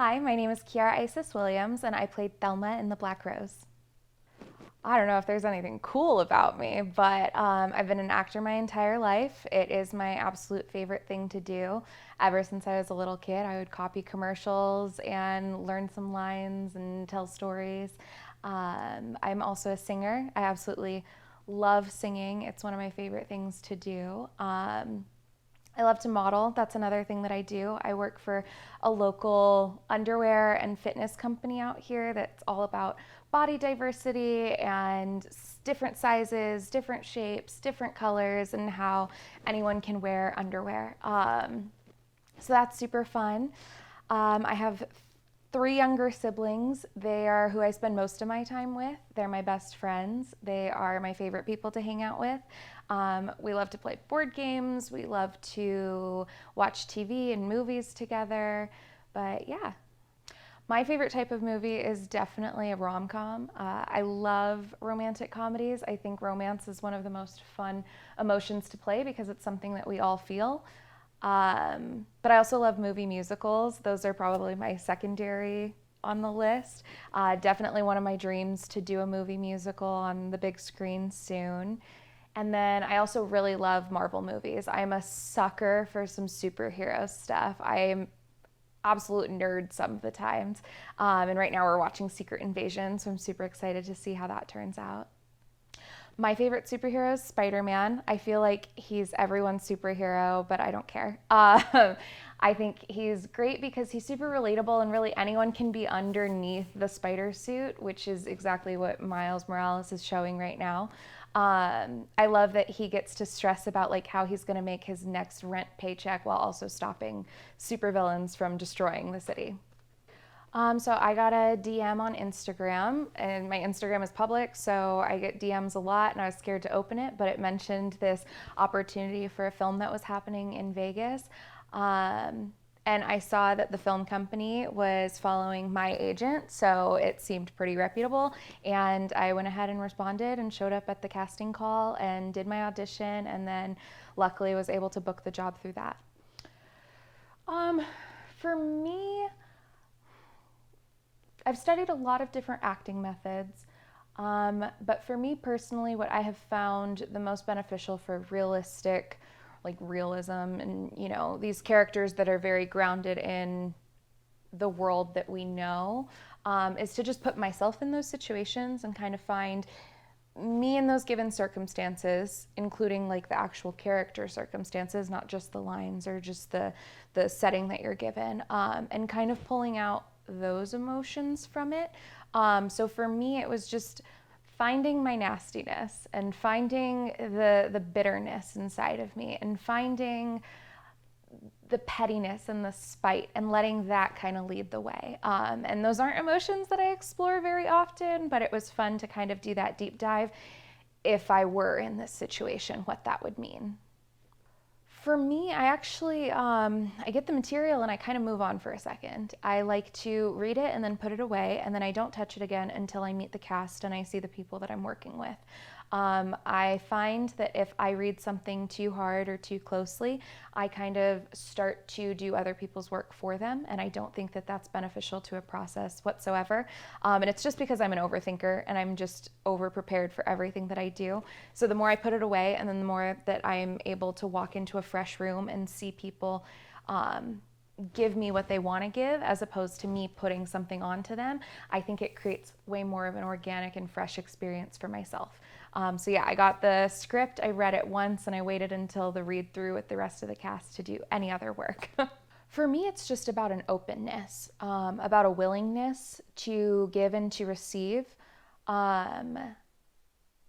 Hi, my name is Kyara Isis Williams, and I played Thelma in The Black Rose. I don't know if there's anything cool about me, but I've been an actor my entire life. It is my absolute favorite thing to do. Ever since I was a little kid, I would copy commercials and learn some lines and tell stories. I'm also a singer. I absolutely love singing. It's one of my favorite things to do. I love to model. That's another thing that I do. I work for a local underwear and fitness company out here that's all about body diversity and different sizes, different shapes, different colors, and how anyone can wear underwear. So that's super fun. I have three younger siblings. They are who I spend most of my time with. They're my best friends. They are my favorite people to hang out with. We love to play board games. We love to watch TV and movies together. But yeah, my favorite type of movie is definitely a rom-com. I love romantic comedies. I think romance is one of the most fun emotions to play because it's something that we all feel. But I also love movie musicals. Those are probably my secondary on the list. Definitely one of my dreams to do a movie musical on the big screen soon. And then I also really love Marvel movies. I'm a sucker for some superhero stuff. I am absolute nerd some of the times. And right now we're watching Secret Invasion, so I'm super excited to see how that turns out. My favorite superhero is Spider-Man. I feel like he's everyone's superhero, but I don't care. I think he's great because he's super relatable and really anyone can be underneath the spider suit, which is exactly what Miles Morales is showing right now. I love that he gets to stress about like how he's going to make his next rent paycheck while also stopping supervillains from destroying the city. So I got a DM on Instagram, and my Instagram is public, so I get DMs a lot, and I was scared to open it, but it mentioned this opportunity for a film that was happening in Vegas. And I saw that the film company was following my agent, so it seemed pretty reputable. And I went ahead and responded and showed up at the casting call and did my audition, and then luckily was able to book the job through that. Um, for me, I've studied a lot of different acting methods, but for me personally, what I have found the most beneficial for realistic, like realism, and these characters that are very grounded in the world that we know, is to just put myself in those situations and kind of find me in those given circumstances, including like the actual character circumstances, not just the lines or just the setting that you're given, and kind of pulling out those emotions from it. So for me, it was just finding my nastiness and finding the bitterness inside of me and finding the pettiness and the spite and letting that kind of lead the way. And those aren't emotions that I explore very often, but it was fun to kind of do that deep dive if I were in this situation, what that would mean. For me, I actually I get the material and I kind of move on for a second. I like to read it and then put it away, and then I don't touch it again until I meet the cast and I see the people that I'm working with. I find that if I read something too hard or too closely, I kind of start to do other people's work for them, and I don't think that that's beneficial to a process whatsoever. And it's just because I'm an overthinker and I'm just over prepared for everything that I do. So the more I put it away, and then the more that I'm able to walk into a fresh room and see people give me what they want to give as opposed to me putting something onto them, I think it creates way more of an organic and fresh experience for myself. So yeah, I got the script, I read it once, and I waited until the read through with the rest of the cast to do any other work. For me, it's just about an openness, about a willingness to give and to receive.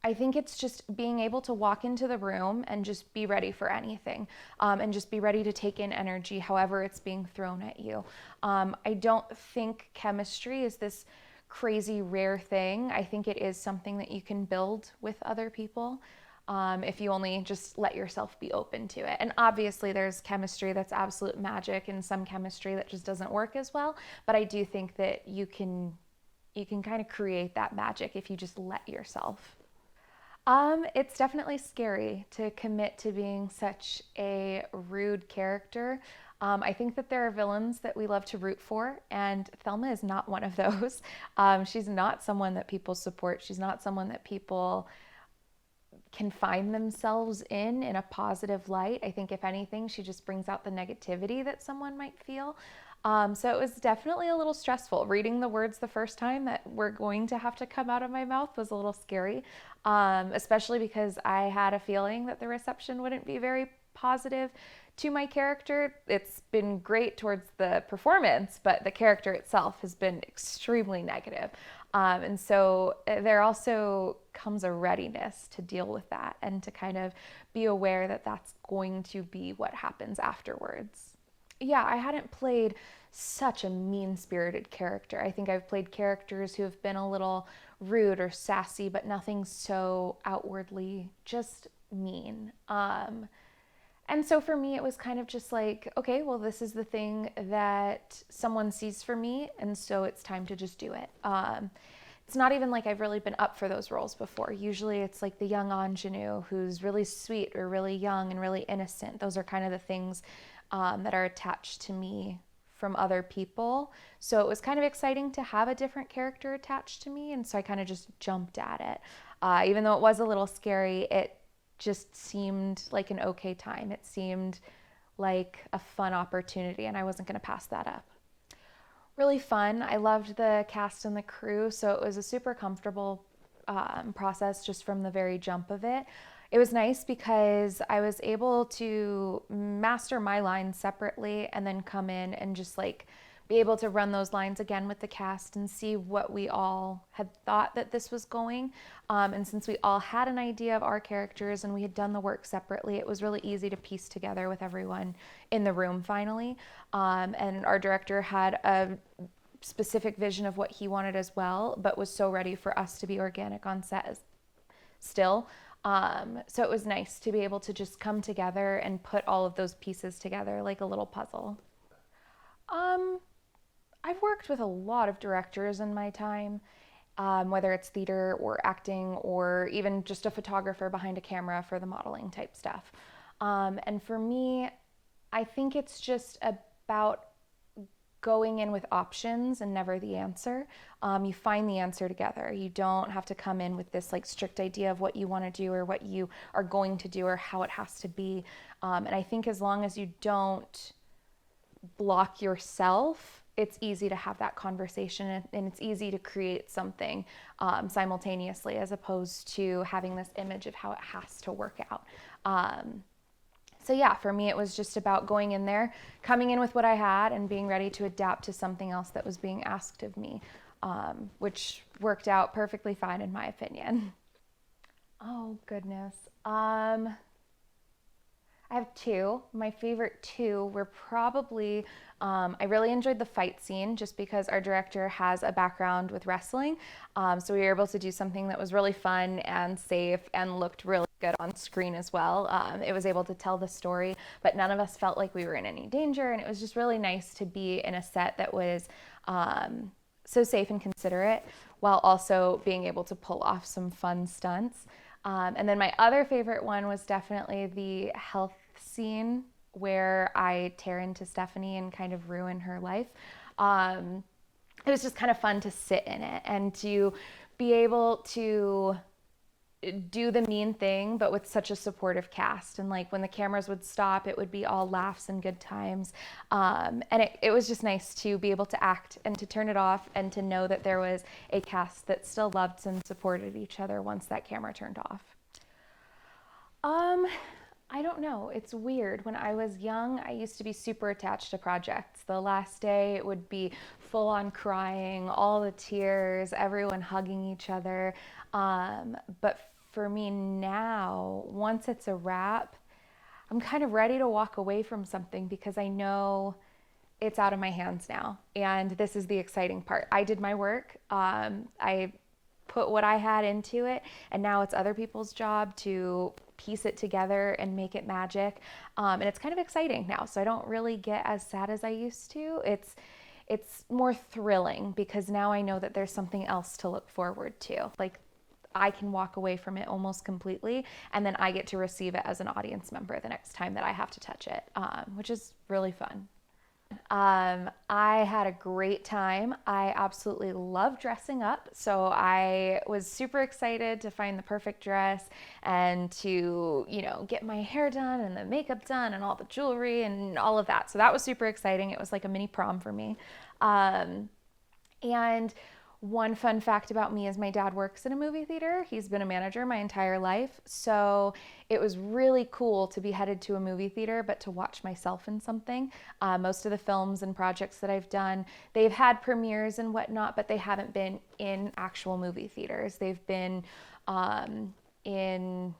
I think it's just being able to walk into the room and just be ready for anything, and just be ready to take in energy however it's being thrown at you. I don't think chemistry is this crazy rare thing. I think it is something that you can build with other people, if you only just let yourself be open to it. And obviously there's chemistry that's absolute magic and some chemistry that just doesn't work as well, but I do think that you can kind of create that magic if you just let yourself. It's definitely scary to commit to being such a rude character. I think that there are villains that we love to root for, and Thelma is not one of those. She's not someone that people support. She's not someone that people can find themselves in a positive light. I think if anything, she just brings out the negativity that someone might feel. So it was definitely a little stressful. Reading the words the first time that were going to have to come out of my mouth was a little scary, especially because I had a feeling that the reception wouldn't be very positive to my character. It's been great towards the performance, but the character itself has been extremely negative. And so there also comes a readiness to deal with that and to kind of be aware that that's going to be what happens afterwards. Yeah, I hadn't played such a mean-spirited character. I think I've played characters who have been a little rude or sassy, but nothing so outwardly just mean. And so for me, it was kind of just like, okay, well, this is the thing that someone sees for me, and so it's time to just do it. It's not even like I've really been up for those roles before. Usually it's like the young ingenue who's really sweet or really young and really innocent. Those are kind of the things that are attached to me from other people. So it was kind of exciting to have a different character attached to me, and so I kind of just jumped at it. Even though it was a little scary, it just seemed like an okay time. It seemed like a fun opportunity, and I wasn't going to pass that up. Really fun. I loved the cast and the crew, so it was a super comfortable process just from the very jump of it. It was nice because I was able to master my lines separately and then come in and just like be able to run those lines again with the cast and see what we all had thought that this was going. And since we all had an idea of our characters and we had done the work separately, it was really easy to piece together with everyone in the room finally. And our director had a specific vision of what he wanted as well, but was so ready for us to be organic on set still. So it was nice to be able to just come together and put all of those pieces together like a little puzzle. I've worked with a lot of directors in my time, whether it's theater or acting or even just a photographer behind a camera for the modeling type stuff. And for me, I think it's just about going in with options and never the answer. You find the answer together. You don't have to come in with this like strict idea of what you want to do or what you are going to do or how it has to be. And I think as long as you don't block yourself, it's easy to have that conversation and it's easy to create something simultaneously as opposed to having this image of how it has to work out. So yeah, for me, it was just about going in there, coming in with what I had and being ready to adapt to something else that was being asked of me, which worked out perfectly fine in my opinion. Oh, goodness. I have two. My favorite two were probably, I really enjoyed the fight scene just because our director has a background with wrestling. So we were able to do something that was really fun and safe and looked really good on screen as well. It was able to tell the story, but none of us felt like we were in any danger. And it was just really nice to be in a set that was so safe and considerate while also being able to pull off some fun stunts. And then my other favorite one was definitely the health scene where I tear into Stephanie and kind of ruin her life. It was just kind of fun to sit in it and to be able to do the mean thing, but with such a supportive cast. And like when the cameras would stop, it would be all laughs and good times. And it was just nice to be able to act and to turn it off and to know that there was a cast that still loved and supported each other once that camera turned off. I don't know. It's weird. When I was young, I used to be super attached to projects. The last day, it would be full on crying, all the tears, everyone hugging each other. But for me now, once it's a wrap, I'm kind of ready to walk away from something because I know it's out of my hands now. And this is the exciting part. I did my work. I put what I had into it, and now it's other people's job to piece it together and make it magic. And it's kind of exciting now. So I don't really get as sad as I used to. It's more thrilling because now I know that there's something else to look forward to. Like I can walk away from it almost completely, and then I get to receive it as an audience member the next time that I have to touch it, which is really fun. I had a great time. I absolutely love dressing up. So I was super excited to find the perfect dress and to, get my hair done and the makeup done and all the jewelry and all of that. So that was super exciting. It was like a mini prom for me. And one fun fact about me is my dad works in a movie theater. He's been a manager my entire life. So it was really cool to be headed to a movie theater, but to watch myself in something. Most of the films and projects that I've done, they've had premieres and whatnot, but they haven't been in actual movie theaters. They've been in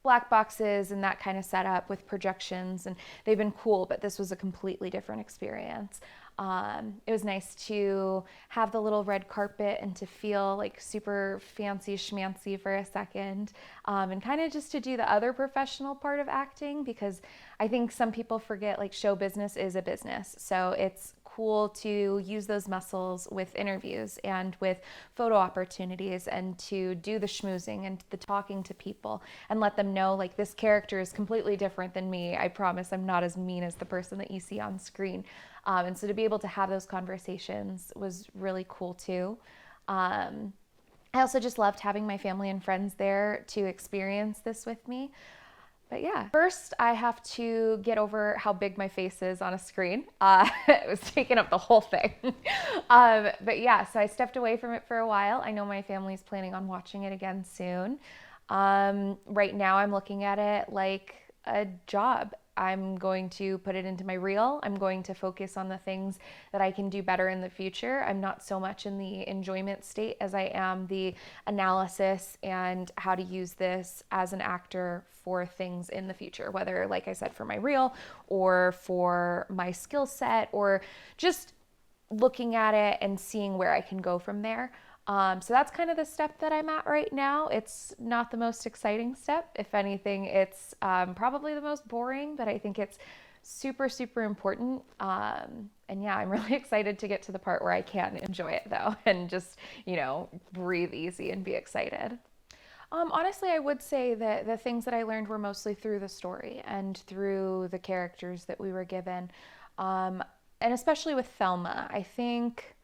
black boxes and that kind of setup with projections, and they've been cool, but this was a completely different experience. It was nice to have the little red carpet and to feel like super fancy schmancy for a second, and kind of just to do the other professional part of acting, because I think some people forget like show business is a business. So it's cool to use those muscles with interviews and with photo opportunities, and to do the schmoozing and the talking to people and let them know like this character is completely different than me. I promise I'm not as mean as the person that you see on screen. And so to be able to have those conversations was really cool too. I also just loved having my family and friends there to experience this with me. But yeah, first I have to get over how big my face is on a screen. It was taking up the whole thing. But yeah, so I stepped away from it for a while. I know my family's planning on watching it again soon. Right now I'm looking at it like a job. I'm going to put it into my reel. I'm going to focus on the things that I can do better in the future. I'm not so much in the enjoyment state as I am the analysis and how to use this as an actor for things in the future, whether, like I said, for my reel or for my skill set, or just looking at it and seeing where I can go from there. So that's kind of the step that I'm at right now. It's not the most exciting step. If anything, it's probably the most boring, but I think it's super, super important. And yeah, I'm really excited to get to the part where I can enjoy it though, and just, breathe easy and be excited. Honestly, I would say that the things that I learned were mostly through the story and through the characters that we were given. And especially with Thelma, I think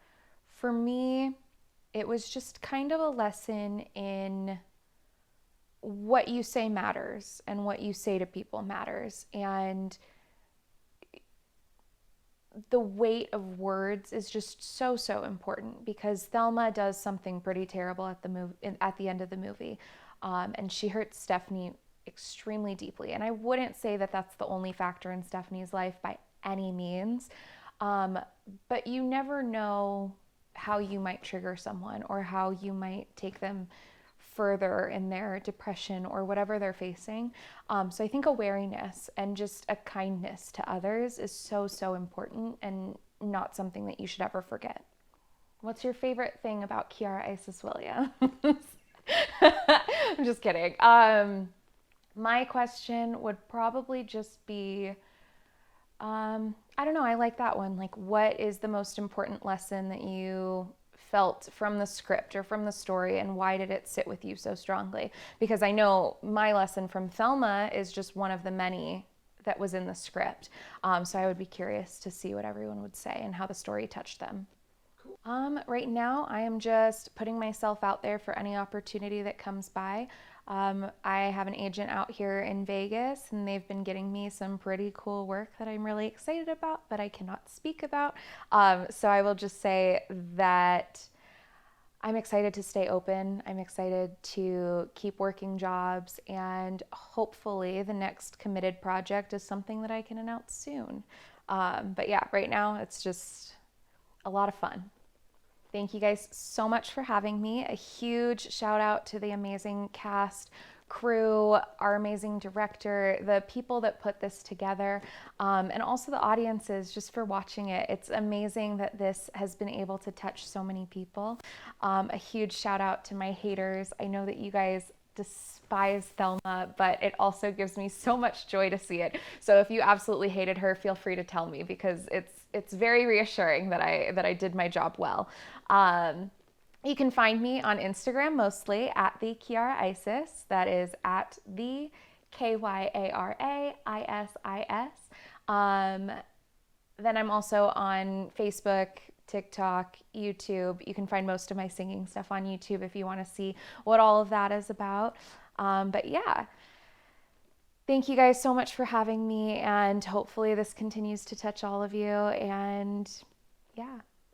for me, it was just kind of a lesson in what you say matters and what you say to people matters. And the weight of words is just so, so important, because Thelma does something pretty terrible at the end of the movie. And she hurts Stephanie extremely deeply. And I wouldn't say that that's the only factor in Stephanie's life by any means. But you never know how you might trigger someone, or how you might take them further in their depression or whatever they're facing. So I think awareness and just a kindness to others is so, so important, and not something that you should ever forget. What's your favorite thing about Kyara Isis Williams? I'm just kidding. My question would probably just be, I don't know, I like that one. Like, what is the most important lesson that you felt from the script or from the story, and why did it sit with you so strongly? Because I know my lesson from Thelma is just one of the many that was in the script. So I would be curious to see what everyone would say and how the story touched them. Right now, I am just putting myself out there for any opportunity that comes by. I have an agent out here in Vegas, and they've been getting me some pretty cool work that I'm really excited about, but I cannot speak about. So I will just say that I'm excited to stay open. I'm excited to keep working jobs, and hopefully the next committed project is something that I can announce soon. But yeah, right now it's just a lot of fun. Thank you guys so much for having me. A huge shout out to the amazing cast, crew, our amazing director, the people that put this together, and also the audiences just for watching it. It's amazing that this has been able to touch so many people. A huge shout out to my haters. I know that you guys despise Thelma, but it also gives me so much joy to see it. So if you absolutely hated her, feel free to tell me, because it's very reassuring that I did my job well. You can find me on Instagram mostly at the Kyara Isis. That is at the KYARAISIS. Then I'm also on Facebook, TikTok, YouTube. You can find most of my singing stuff on YouTube if you want to see what all of that is about. But yeah, thank you guys so much for having me, and hopefully this continues to touch all of you. And yeah.